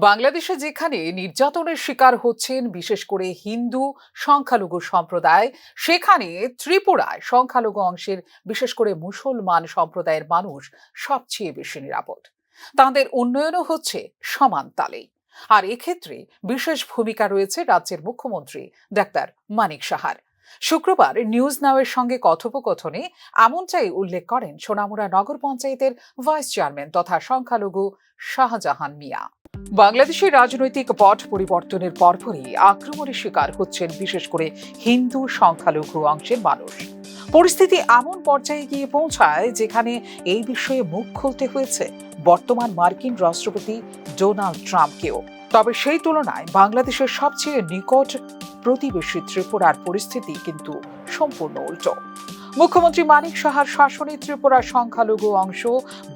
বাংলাদেশে যেখানে নির্যাতনের শিকার হচ্ছেন বিশেষ করে হিন্দু সংখ্যালঘু সম্প্রদায়, সেখানে ত্রিপুরায় সংখ্যালঘু অংশের বিশেষ করে মুসলমান সম্প্রদায়ের মানুষ সবচেয়ে বেশি নিরাপদ। তাদের উন্নয়নও হচ্ছে সমান তালে। আর এক্ষেত্রে বিশেষ ভূমিকা রয়েছে রাজ্যের মুখ্যমন্ত্রী ডাক্তার মানিক সাহার। শুক্রবার নিউজ নাওয়ের সঙ্গে কথোপকথনে এমনটাই উল্লেখ করেন সোনামুড়া নগর পঞ্চায়েতের ভাইস চেয়ারম্যান তথা সংখ্যালঘু শাহজাহান মিয়া। বাংলাদেশের রাজনৈতিক পট পরিবর্তনের পরপরই আক্রমণের শিকার হচ্ছেন বিশেষ করে হিন্দু সংখ্যালঘু অংশের মানুষ। পরিস্থিতি এমন পর্যায়ে গিয়ে পৌঁছায় যেখানে এই বিষয়ে মুখ খুলতে হয়েছে বর্তমান মার্কিন রাষ্ট্রপতি ডোনাল্ড ট্রাম্পকেও। তবে সেই তুলনায় বাংলাদেশের সবচেয়ে নিকট প্রতিবেশী ত্রিপুরার পরিস্থিতি কিন্তু সম্পূর্ণ উল্টো। মুখ্যমন্ত্রী মানিক সাহার শাসনে ত্রিপুরার সংখ্যালঘু অংশ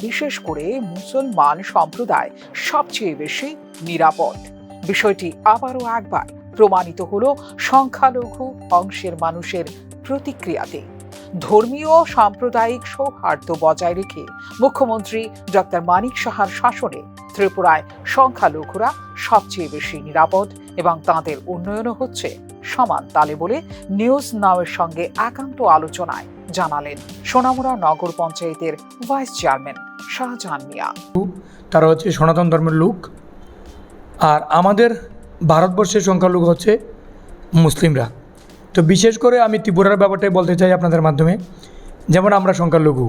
বিশেষ করে মুসলমান সম্প্রদায় সবচেয়ে বেশি নিরাপদ। বিষয়টি আবারও একবার প্রমাণিত হলো সংখ্যালঘু অংশের মানুষের প্রতিক্রিয়াতে। ধর্মীয় সাম্প্রদায়িক সৌহার্দ্য বজায় রেখে মুখ্যমন্ত্রী ডক্টর মানিক সাহার শাসনে ত্রিপুরায় সংখ্যালঘুরা সবচেয়ে বেশি নিরাপদ এবং তাঁদের উন্নয়নও হচ্ছে সমান তালে বলে নিউজ নাওয়ের সঙ্গে একান্ত আলোচনায় জানালেন সোনামুড়া নগর পঞ্চায়েতের ভাইস চেয়ারম্যান শাহজাহান মিয়া। তারা হচ্ছে সনাতন ধর্মের লোক, আর আমাদের ভারতবর্ষের সংখ্যালঘু হচ্ছে মুসলিমরা। তো বিশেষ করে আমি ত্রিপুরার ব্যাপারটাই বলতে চাই আপনাদের মাধ্যমে। যেমন আমরা সংখ্যালঘু,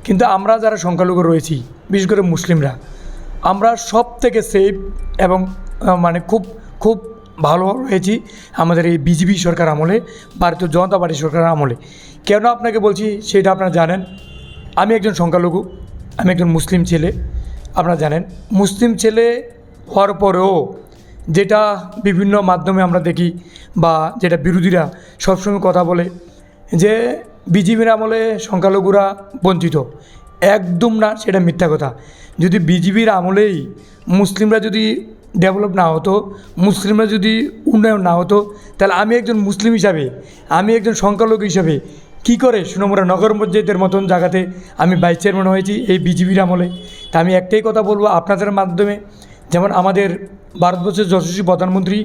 কিন্তু আমরা যারা সংখ্যালঘু রয়েছি বিশেষ করে মুসলিমরা, আমরা সব থেকে সেফ এবং মানে খুব খুব ভালো রয়েছি আমাদের এই বিজেপি সরকার আমলে, ভারতীয় জনতা পার্টি সরকারের আমলে। কেন আপনাকে বলছি সেটা আপনারা জানেন। আমি একজন সংখ্যালঘু, আমি একজন মুসলিম ছেলে। আপনারা জানেন, মুসলিম ছেলে হওয়ার পরেও যেটা বিভিন্ন মাধ্যমে আমরা দেখি বা যেটা বিরোধীরা সবসময় কথা বলে যে বিজেপির আমলে সংখ্যালঘুরা বঞ্চিত, একদম না, সেটা মিথ্যা কথা। যদি বিজেপির আমলেই মুসলিমরা যদি ডেভেলপ না হতো, মুসলিমরা যদি উন্নয়ন না হতো, তাহলে আমি একজন মুসলিম হিসাবে, আমি একজন সংখ্যালঘু হিসাবে কী করে সোনামুড়া নগর পঞ্চায়েতের মতন জায়গাতে আমি ভাইস চেয়ারম্যান হয়েছি এই বিজেপির আমলে। তা আমি একটাই কথা বলবো আপনাদের মাধ্যমে, যেমন আমাদের ভারতবর্ষের যশস্বী প্রধানমন্ত্রী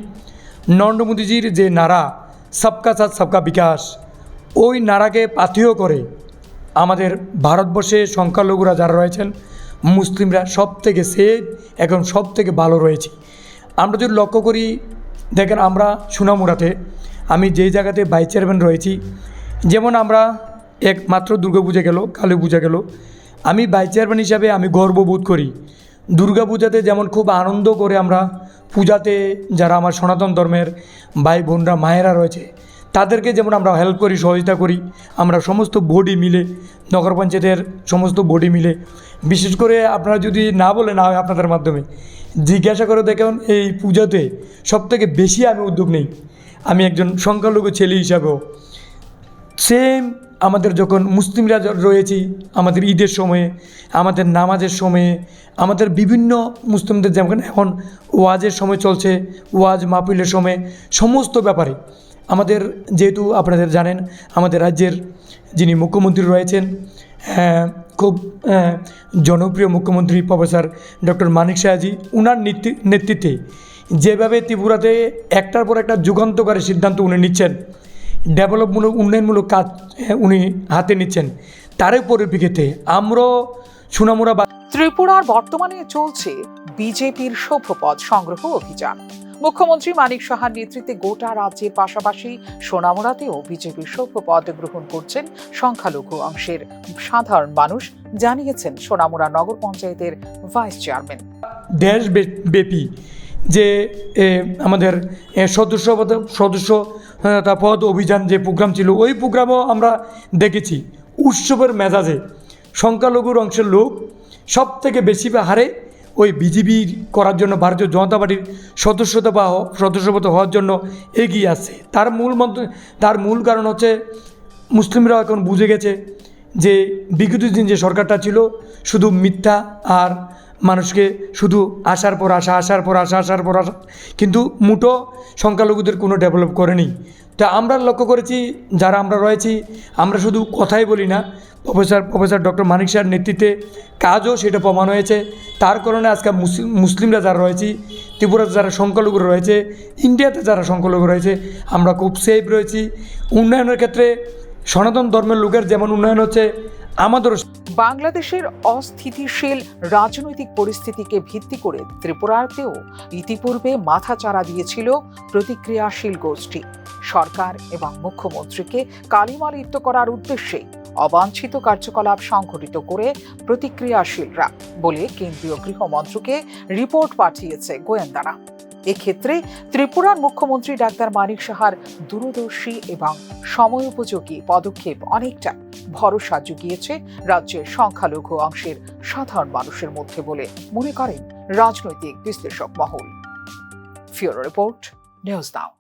নরেন্দ্র মোদীজির যে নারা সবকা সাথ সবকা বিকাশ, ওই নারাকে পাথেয় করে আমাদের ভারতবর্ষে সংখ্যালঘুরা যারা রয়েছেন মুসলিমরা সব থেকে সেফ, এখন সব থেকে ভালো রয়েছে। আমরা যদি লক্ষ্য করি, দেখেন আমরা সোনামুড়াতে আমি যেই জায়গাতে ভাইস চেয়ারম্যান রয়েছি, যেমন আমরা একমাত্র দুর্গাপূজা গেল, কালী পূজা গেল, আমি ভাইস চেয়ারম্যান হিসাবে আমি গর্ববোধ করি। দুর্গাপূজাতে যেমন খুব আনন্দ করে আমরা পূজাতে যারা আমার সনাতন ধর্মের ভাই বোনরা মায়েরা রয়েছে তাদেরকে যেমন আমরা হেল্প করি, সহযোগিতা করি, আমরা সমস্ত বডি মিলে, নগর পঞ্চায়েতের সমস্ত বডি মিলে, বিশেষ করে আপনারা যদি না বলে না হয় আপনাদের মাধ্যমে জিজ্ঞাসা করে দেখুন, এই পূজাতে সবথেকে বেশি আমি উদ্যোগ নেই। আমি একজন সংখ্যালঘু ছেলে হিসাবেও সেম আমাদের যখন মুসলিমরা রয়েছি আমাদের ঈদের সময়ে, আমাদের নামাজের সময়ে, আমাদের বিভিন্ন মুসলিমদের যেমন এখন ওয়াজের সময় চলছে, ওয়াজ মাহফিলের সময়, সমস্ত ব্যাপারে আমাদের, যেহেতু আপনাদের জানেন আমাদের রাজ্যের যিনি মুখ্যমন্ত্রী রয়েছেন, খুব জনপ্রিয় মুখ্যমন্ত্রী প্রফেসর ডক্টর মানিক সাহাজি, ওনার নেতৃত্বে যেভাবে ত্রিপুরাতে একটার পর একটা যুগান্তকারী সিদ্ধান্ত উনি নিচ্ছেন, ডেভেলপমূলক উন্নয়নমূলক কাজ উনি হাতে নিচ্ছেন, তারই পরিপ্রেক্ষিতে আমরাও সোনামুড়া। ত্রিপুরার বর্তমানে চলছে বিজেপির সভ্যপদ সংগ্রহ অভিযান। মুখ্যমন্ত্রী মানিক সাহার নেতৃত্বে গোটা রাজ্যের পাশাপাশি সোনামুড়াতেও বিজেপির সভ্যপদ গ্রহণ করছেন সংখ্যালঘু অংশের সাধারণ মানুষ, জানিয়েছেন সোনামুড়া নগর পঞ্চায়েতের ভাইস চেয়ারম্যান। দেশব্যাপী যে আমাদের সদস্যতা পদ অভিযান যে প্রোগ্রাম ছিল, ওই প্রোগ্রামও আমরা দেখেছি উৎসবের মেজাজে সংখ্যালঘুর অংশের লোক সব থেকে বেশি হারে ওই বিজেপি করার জন্য, ভারতীয় জনতা পার্টির সদস্যপদ হওয়ার জন্য এগিয়ে আসছে। তার মূল কারণ হচ্ছে মুসলিমরাও এখন বুঝে গেছে যে বিগত দিন যে সরকারটা ছিল শুধু মিথ্যা আর মানুষকে শুধু আসার পর আসা, কিন্তু মুটো সংখ্যালঘুদের কোনো ডেভেলপ করেনি। তা আমরা লক্ষ্য করেছি যারা আমরা রয়েছি আমরা শুধু কথাই বলি না, প্রফেসর ডক্টর মানিক শাহের নেতৃত্বে কাজও সেটা প্রমাণ হয়েছে। তার কারণে আজকে মুসলিমরা যারা রয়েছি, ত্রিপুরাতে যারা সংখ্যালঘু রয়েছে, ইন্ডিয়াতে যারা সংখ্যালঘু রয়েছে, আমরা খুব সেফ রয়েছি। উন্নয়নের ক্ষেত্রে সনাতন ধর্মের লোকের যেমন উন্নয়ন হচ্ছে, আমাদেরও। বাংলাদেশের অস্থিতিশীল রাজনৈতিক পরিস্থিতিকে ভিত্তি করে ত্রিপুরাতেও ইতিপূর্বে মাথাচাড়া দিয়েছিল প্রতিক্রিয়াশীল গোষ্ঠী। সরকার এবং মুখ্যমন্ত্রীকে কালিমালিপ্ত করার উদ্দেশ্যে অবাঞ্ছিত কার্যকলাপ সংঘটিত করে প্রতিক্রিয়াশীলরা বলে কেন্দ্রীয় গৃহমন্ত্রকে রিপোর্ট পাঠিয়েছে গোয়েন্দারা। এক্ষেত্রে ত্রিপুরার মুখ্যমন্ত্রী ডাক্তার মানিক সাহার দূরদর্শী এবং সময়োপযোগী পদক্ষেপ অনেকটা ভরসা জুগিয়েছে রাজ্যের সংখ্যালঘু অংশের সাধারণ মানুষের মধ্যে বলে মনে করেন রাজনৈতিক বিশ্লেষক মহল। ফিউরো রিপোর্ট, নিউজ নাও।